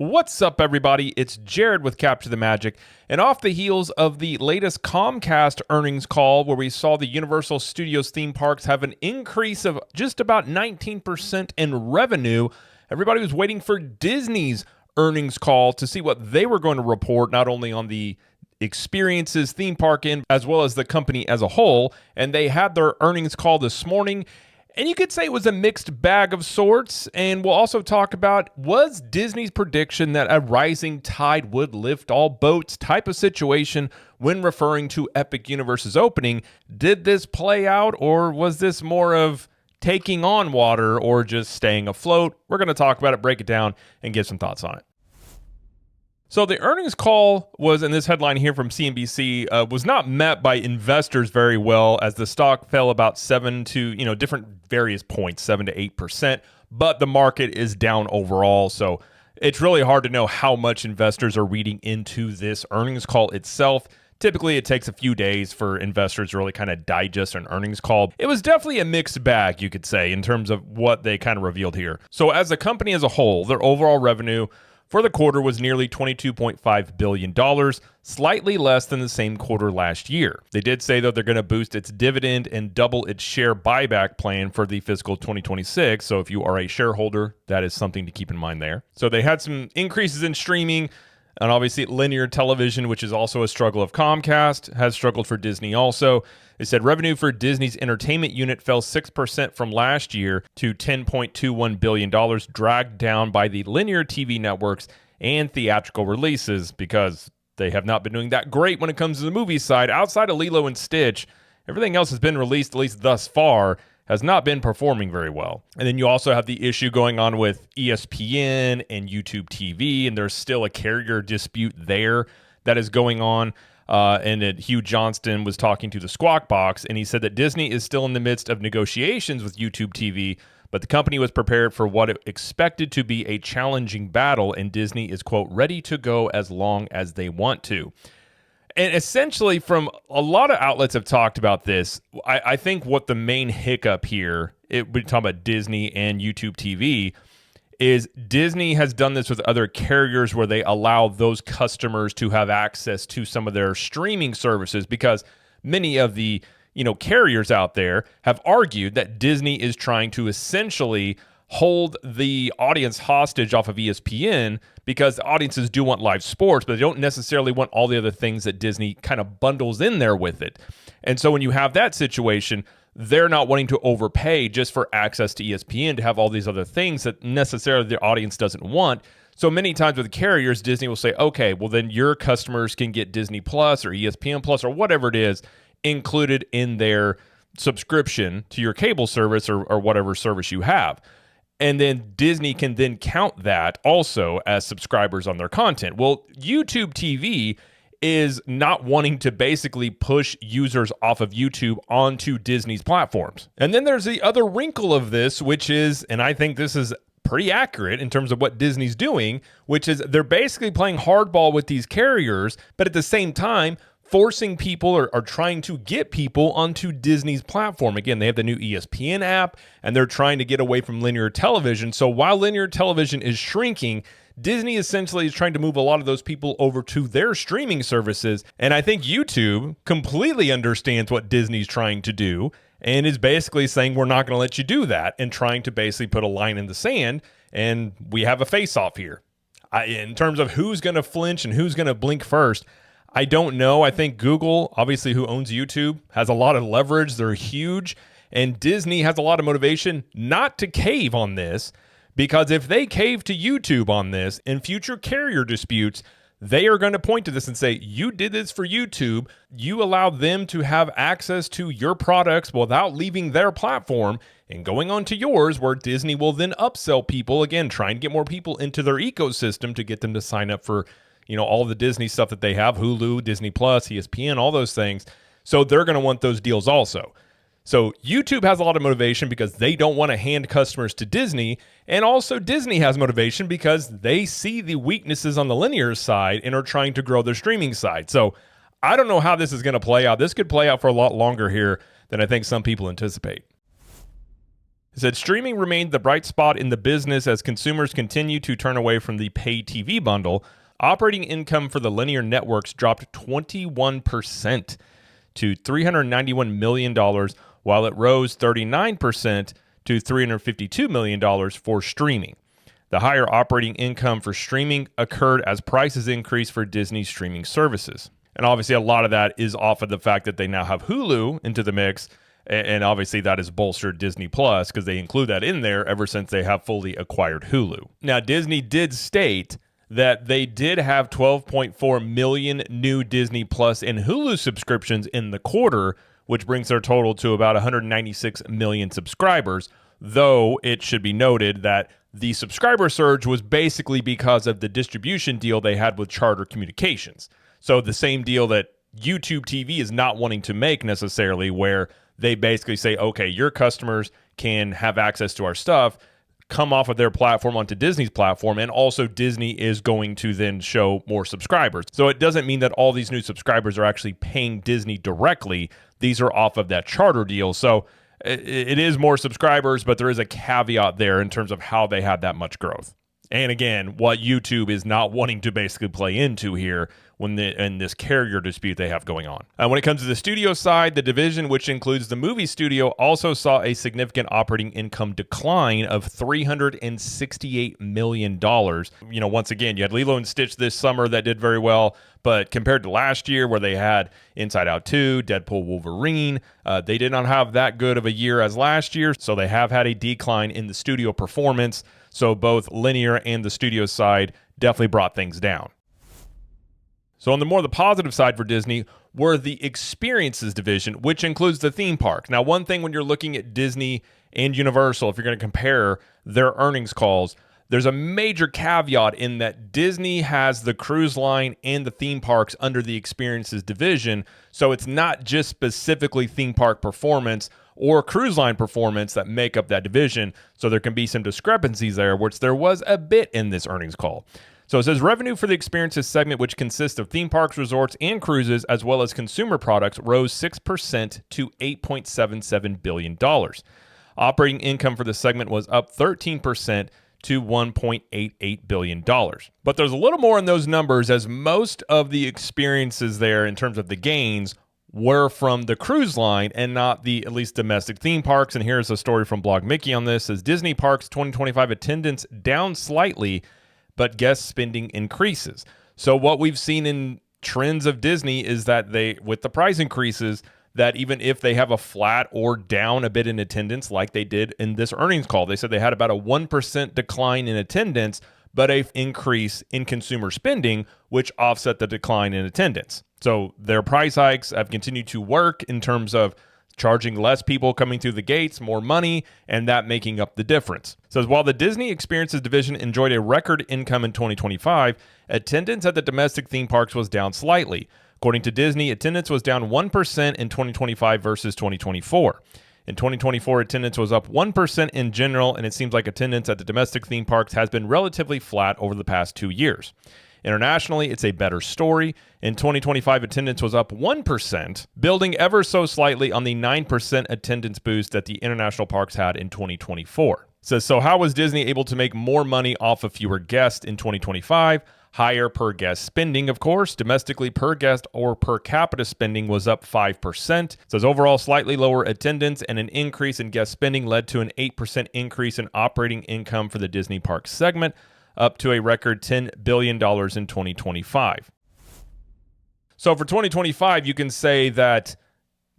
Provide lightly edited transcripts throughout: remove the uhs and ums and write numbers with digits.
What's up, everybody? It's Jared with Capture the Magic, and off the heels of the latest Comcast earnings call, where we saw the Universal Studios theme parks have an increase of just about 19% in revenue, everybody was waiting for Disney's earnings call to see what they were going to report, not only on the experiences theme park in, as well as the company as a whole, and they had their earnings call this morning. And you could say it was a mixed bag of sorts, and we'll also talk about, was Disney's prediction that a rising tide would lift all boats type of situation when referring to Epic Universe's opening? Did this play out, or was this more of taking on water or just staying afloat? We're going to talk about it, break it down, and give some thoughts on it. So the earnings call was, in this headline here from CNBC, was not met by investors very well, as the stock fell about 7 to, different various points, 7 to 8%, but the market is down overall. So it's really hard to know how much investors are reading into this earnings call itself. Typically, it takes a few days for investors to really kind of digest an earnings call. It was definitely a mixed bag, you could say, in terms of what they kind of revealed here. So as a company as a whole, their overall revenue for the quarter was nearly $22.5 billion, slightly less than the same quarter last year. They did say, though, they're going to boost its dividend and double its share buyback plan for the fiscal 2026. So if you are a shareholder, that is something to keep in mind there. So they had some increases in streaming, and obviously linear television, which is also a struggle of Comcast, has struggled for Disney also. They said revenue for Disney's entertainment unit fell 6% from last year to $10.21 billion, dragged down by the linear TV networks and theatrical releases, because they have not been doing that great when it comes to the movie side. Outside of Lilo and Stitch, everything else has been released, at least thus far, has not been performing very well. And then you also have the issue going on with ESPN and YouTube TV, and there's still a carrier dispute there that is going on. And Hugh Johnston was talking to the Squawk Box, and he said that Disney is still in the midst of negotiations with YouTube TV, but the company was prepared for what it expected to be a challenging battle, and Disney is, quote, ready to go as long as they want to. And essentially, from a lot of outlets have talked about this, I think what the main hiccup here, we're talking about Disney and YouTube TV, is Disney has done this with other carriers where they allow those customers to have access to some of their streaming services, because many of the carriers out there have argued that Disney is trying to essentially hold the audience hostage off of ESPN, because the audiences do want live sports, but they don't necessarily want all the other things that Disney kind of bundles in there with it. And so when you have that situation, they're not wanting to overpay just for access to ESPN to have all these other things that necessarily the audience doesn't want. So many times with carriers, Disney will say, okay, well then your customers can get Disney Plus or ESPN Plus or whatever it is included in their subscription to your cable service or whatever service you have. And then Disney can then count that also as subscribers on their content. Well, YouTube TV is not wanting to basically push users off of YouTube onto Disney's platforms. And then there's the other wrinkle of this, which is, and I think this is pretty accurate in terms of what Disney's doing, which is they're basically playing hardball with these carriers, but at the same time, forcing people or trying to get people onto Disney's platform. Again, they have the new ESPN app, and they're trying to get away from linear television. So while linear television is shrinking, Disney essentially is trying to move a lot of those people over to their streaming services. And I think YouTube completely understands what Disney's trying to do and is basically saying, we're not going to let you do that, and trying to basically put a line in the sand. And we have a face-off here. In terms of who's going to flinch and who's going to blink first, I don't know. I think Google, obviously, who owns YouTube, has a lot of leverage. They're huge. And Disney has a lot of motivation not to cave on this, because if they cave to YouTube on this in future carrier disputes, they are going to point to this and say, you did this for YouTube. You allowed them to have access to your products without leaving their platform and going on to yours, where Disney will then upsell people, again, trying to get more people into their ecosystem to get them to sign up for all the Disney stuff that they have, Hulu, Disney Plus, ESPN, all those things. So they're going to want those deals also. So YouTube has a lot of motivation because they don't want to hand customers to Disney. And also Disney has motivation because they see the weaknesses on the linear side and are trying to grow their streaming side. So I don't know how this is going to play out. This could play out for a lot longer here than I think some people anticipate. It said streaming remained the bright spot in the business as consumers continue to turn away from the pay TV bundle. Operating income for the linear networks dropped 21% to $391 million, while it rose 39% to $352 million for streaming. The higher operating income for streaming occurred as prices increased for Disney streaming services. And obviously, a lot of that is off of the fact that they now have Hulu into the mix. And obviously, that has bolstered Disney Plus because they include that in there ever since they have fully acquired Hulu. Now, Disney did state that they did have 12.4 million new Disney Plus and Hulu subscriptions in the quarter, which brings their total to about 196 million subscribers, though it should be noted that the subscriber surge was basically because of the distribution deal they had with Charter Communications. So the same deal that YouTube TV is not wanting to make necessarily, where they basically say, okay, your customers can have access to our stuff, come off of their platform onto Disney's platform, and also Disney is going to then show more subscribers. So it doesn't mean that all these new subscribers are actually paying Disney directly. These are off of that Charter deal. So it is more subscribers, but there is a caveat there in terms of how they had that much growth. And again, what YouTube is not wanting to basically play into here in this carrier dispute they have going on. When it comes to the studio side, the division, which includes the movie studio, also saw a significant operating income decline of $368 million. Once again, you had Lilo and Stitch this summer that did very well, but compared to last year where they had Inside Out 2, Deadpool Wolverine, they did not have that good of a year as last year, so they have had a decline in the studio performance. So both linear and the studio side definitely brought things down. So on the positive side for Disney were the experiences division, which includes the theme park. Now, one thing when you're looking at Disney and Universal, if you're going to compare their earnings calls, there's a major caveat in that Disney has the cruise line and the theme parks under the experiences division. So it's not just specifically theme park performance or cruise line performance that make up that division. So there can be some discrepancies there, which there was a bit in this earnings call. So it says revenue for the experiences segment, which consists of theme parks, resorts, and cruises, as well as consumer products, rose 6% to $8.77 billion. Operating income for the segment was up 13% to $1.88 billion. But there's a little more in those numbers, as most of the experiences there in terms of the gains were from the cruise line and not the at least domestic theme parks. And here's a story from Blog Mickey on this. It says Disney Parks 2025 attendance down slightly, but guest spending increases. So what we've seen in trends of Disney is that they, with the price increases, that even if they have a flat or down a bit in attendance like they did in this earnings call, they said they had about a 1% decline in attendance, but an increase in consumer spending, which offset the decline in attendance. So their price hikes have continued to work in terms of charging less people coming through the gates, more money, and that making up the difference. It says, while the Disney Experiences division enjoyed a record income in 2025, attendance at the domestic theme parks was down slightly. According to Disney, attendance was down 1% in 2025 versus 2024. In 2024, attendance was up 1% in general, and it seems like attendance at the domestic theme parks has been relatively flat over the past 2 years. Internationally, it's a better story. In 2025, attendance was up 1%, building ever so slightly on the 9% attendance boost that the international parks had in 2024. It says, so how was Disney able to make more money off of fewer guests in 2025? Higher per guest spending, of course. Domestically, per guest or per capita spending was up 5%. It says overall slightly lower attendance and an increase in guest spending led to an 8% increase in operating income for the Disney Parks segment, up to a record $10 billion in 2025. So for 2025, you can say that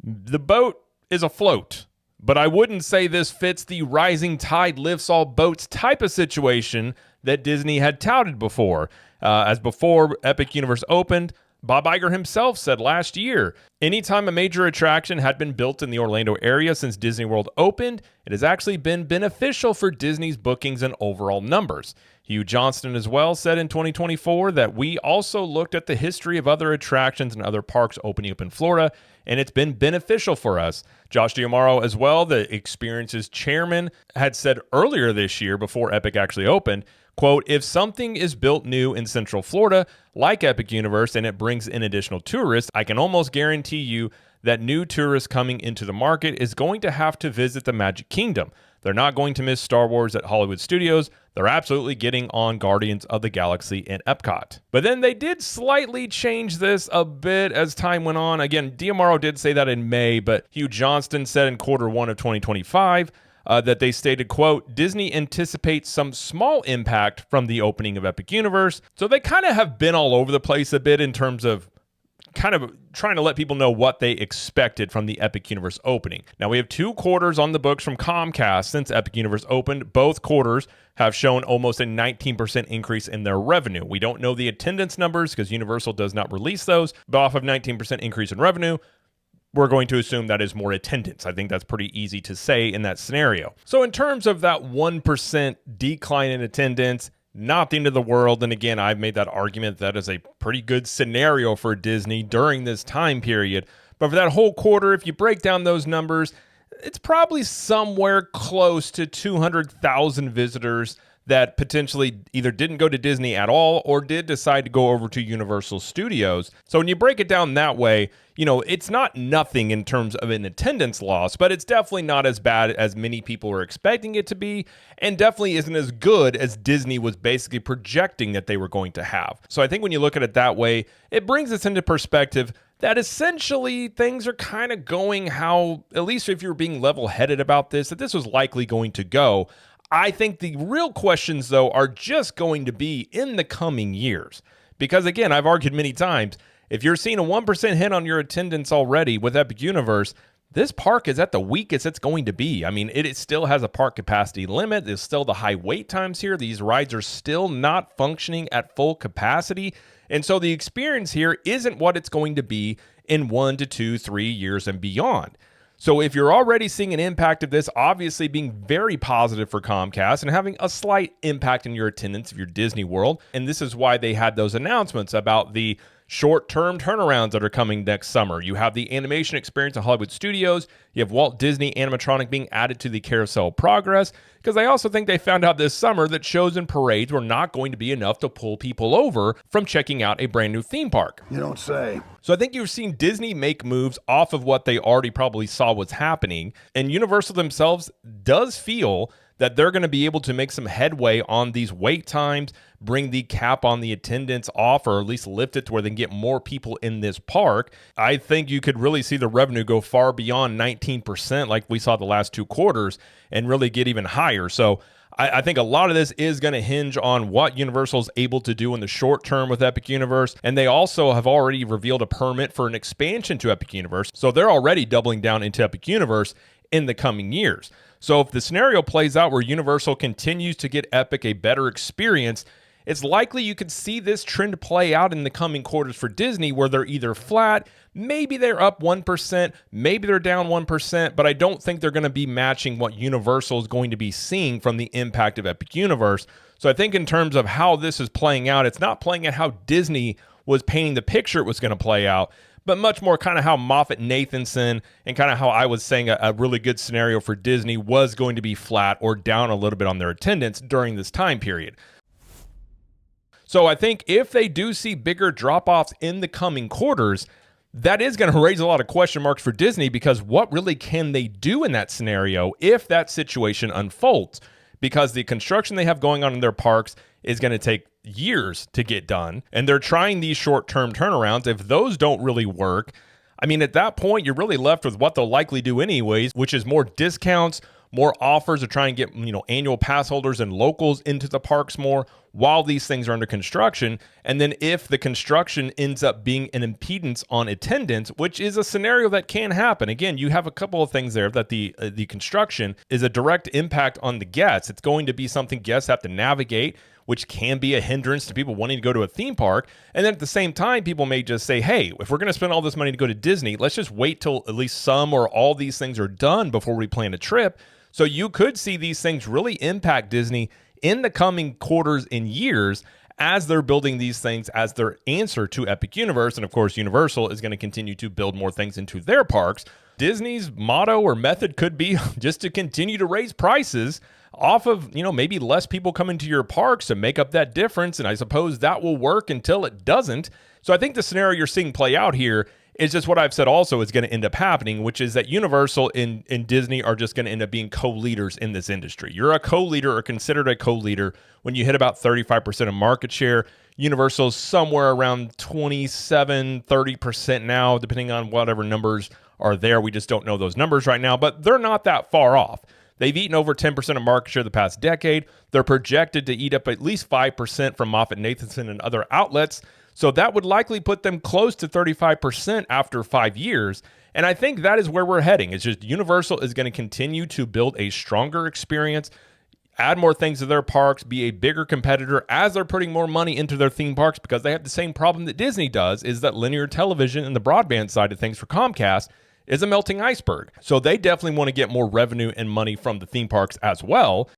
the boat is afloat, but I wouldn't say this fits the rising tide lifts all boats type of situation that Disney had touted before. As before Epic Universe opened, Bob Iger himself said last year, anytime a major attraction had been built in the Orlando area since Disney World opened, it has actually been beneficial for Disney's bookings and overall numbers. Hugh Johnston as well said in 2024 that we also looked at the history of other attractions and other parks opening up in Florida, and it's been beneficial for us. Josh D'Amaro as well, the Experiences chairman, had said earlier this year before Epic actually opened, quote, if something is built new in Central Florida, like Epic Universe, and it brings in additional tourists, I can almost guarantee you that new tourists coming into the market is going to have to visit the Magic Kingdom. They're not going to miss Star Wars at Hollywood Studios. They're absolutely getting on Guardians of the Galaxy in Epcot. But then they did slightly change this a bit as time went on. Again, D'Amaro did say that in May, but Hugh Johnston said in Q1 of 2025 that they stated, quote, Disney anticipates some small impact from the opening of Epic Universe. So they kind of have been all over the place a bit in terms of kind of trying to let people know what they expected from the Epic Universe opening. Now, we have 2 quarters on the books from Comcast since Epic Universe opened. Both quarters have shown almost a 19% increase in their revenue. We don't know the attendance numbers because Universal does not release those, but off of 19% increase in revenue, we're going to assume that is more attendance. I think that's pretty easy to say in that scenario. So in terms of that 1% decline in attendance, not the end of the world. And again, I've made that argument that is a pretty good scenario for Disney during this time period. But for that whole quarter, if you break down those numbers, it's probably somewhere close to 200,000 visitors that potentially either didn't go to Disney at all or did decide to go over to Universal Studios. So when you break it down that way, it's not nothing in terms of an attendance loss, but it's definitely not as bad as many people were expecting it to be, and definitely isn't as good as Disney was basically projecting that they were going to have. So I think when you look at it that way, it brings us into perspective that essentially things are kind of going how, at least if you're being level-headed about this, that this was likely going to go. I think the real questions, though, are just going to be in the coming years. Because, again, I've argued many times, if you're seeing a 1% hit on your attendance already with Epic Universe, this park is at the weakest it's going to be. I mean, it still has a park capacity limit. There's still the high wait times here. These rides are still not functioning at full capacity. And so the experience here isn't what it's going to be in 1 to 2, 3 years and beyond. So if you're already seeing an impact of this obviously being very positive for Comcast and having a slight impact in your attendance of your Disney World, and this is why they had those announcements about the short-term turnarounds that are coming next summer. You have the animation experience at Hollywood Studios. You have Walt Disney Animatronic being added to the Carousel Progress, because I also think they found out this summer that shows and parades were not going to be enough to pull people over from checking out a brand new theme park. You don't say. So I think you've seen Disney make moves off of what they already probably saw was happening, and Universal themselves does feel that they're going to be able to make some headway on these wait times, bring the cap on the attendance off, or at least lift it to where they can get more people in this park. I think you could really see the revenue go far beyond 19% like we saw the last 2 quarters and really get even higher. So I think a lot of this is going to hinge on what Universal's able to do in the short term with Epic Universe. And they also have already revealed a permit for an expansion to Epic Universe. So they're already doubling down into Epic Universe in the coming years. So if the scenario plays out where Universal continues to get Epic a better experience, it's likely you could see this trend play out in the coming quarters for Disney, where they're either flat, maybe they're up 1%, maybe they're down 1%, but I don't think they're going to be matching what Universal is going to be seeing from the impact of Epic Universe. So I think in terms of how this is playing out, it's not playing out how Disney was painting the picture it was going to play out, but much more kind of how Moffett-Nathanson and kind of how I was saying a really good scenario for Disney was going to be flat or down a little bit on their attendance during this time period. So I think if they do see bigger drop-offs in the coming quarters, that is going to raise a lot of question marks for Disney, because what really can they do in that scenario if that situation unfolds? Because the construction they have going on in their parks is going to take years to get done, and they're trying these short-term turnarounds. If those don't really work, I mean, at that point, you're really left with what they'll likely do anyways, which is more discounts, more offers to try and get, annual pass holders and locals into the parks more while these things are under construction. And then if the construction ends up being an impedance on attendance, which is a scenario that can happen. Again, you have a couple of things there that the construction is a direct impact on the guests. It's going to be something guests have to navigate, which can be a hindrance to people wanting to go to a theme park. And then at the same time, people may just say, hey, if we're going to spend all this money to go to Disney, let's just wait till at least some or all these things are done before we plan a trip. So you could see these things really impact Disney in the coming quarters and years as they're building these things as their answer to Epic Universe. And of course, Universal is going to continue to build more things into their parks. Disney's motto or method could be just to continue to raise prices off of, maybe less people coming to your parks to make up that difference. And I suppose that will work until it doesn't. So I think the scenario you're seeing play out here It's just what I've said also is going to end up happening, which is that Universal and Disney are just going to end up being co-leaders in this industry. You're a co-leader or considered a co-leader when you hit about 35% of market share. Universal's somewhere around 27, 30% now, depending on whatever numbers are there. We just don't know those numbers right now, but they're not that far off. They've eaten over 10% of market share the past decade. They're projected to eat up at least 5% from MoffettNathanson and other outlets. So that would likely put them close to 35% after 5 years. And I think that is where we're heading. It's just Universal is going to continue to build a stronger experience, add more things to their parks, be a bigger competitor as they're putting more money into their theme parks, because they have the same problem that Disney does, is that linear television and the broadband side of things for Comcast is a melting iceberg. So they definitely want to get more revenue and money from the theme parks as well.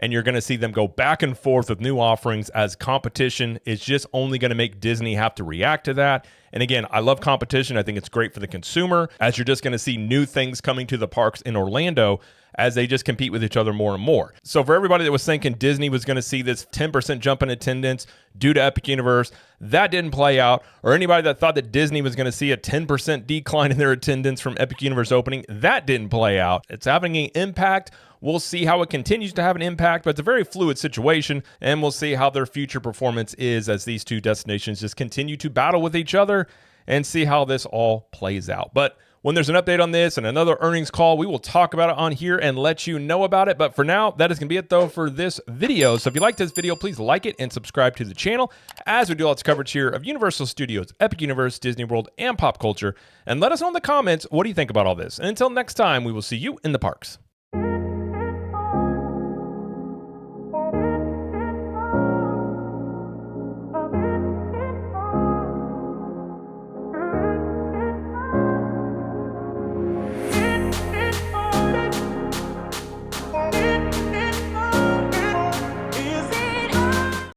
And you're going to see them go back and forth with new offerings as competition is just only going to make Disney have to react to that. And again, I love competition. I think it's great for the consumer, as you're just going to see new things coming to the parks in Orlando as they just compete with each other more and more. So for everybody that was thinking Disney was going to see this 10% jump in attendance due to Epic Universe, that didn't play out. Or anybody that thought that Disney was going to see a 10% decline in their attendance from Epic Universe opening, that didn't play out. It's having an impact. We'll see how it continues to have an impact, but it's a very fluid situation, and we'll see how their future performance is as these two destinations just continue to battle with each other and see how this all plays out. But when there's an update on this and another earnings call, we will talk about it on here and let you know about it. But for now, that is going to be it, though, for this video. So if you like this video, please like it and subscribe to the channel, as we do lots of coverage here of Universal Studios, Epic Universe, Disney World, and pop culture. And let us know in the comments, what do you think about all this? And until next time, we will see you in the parks.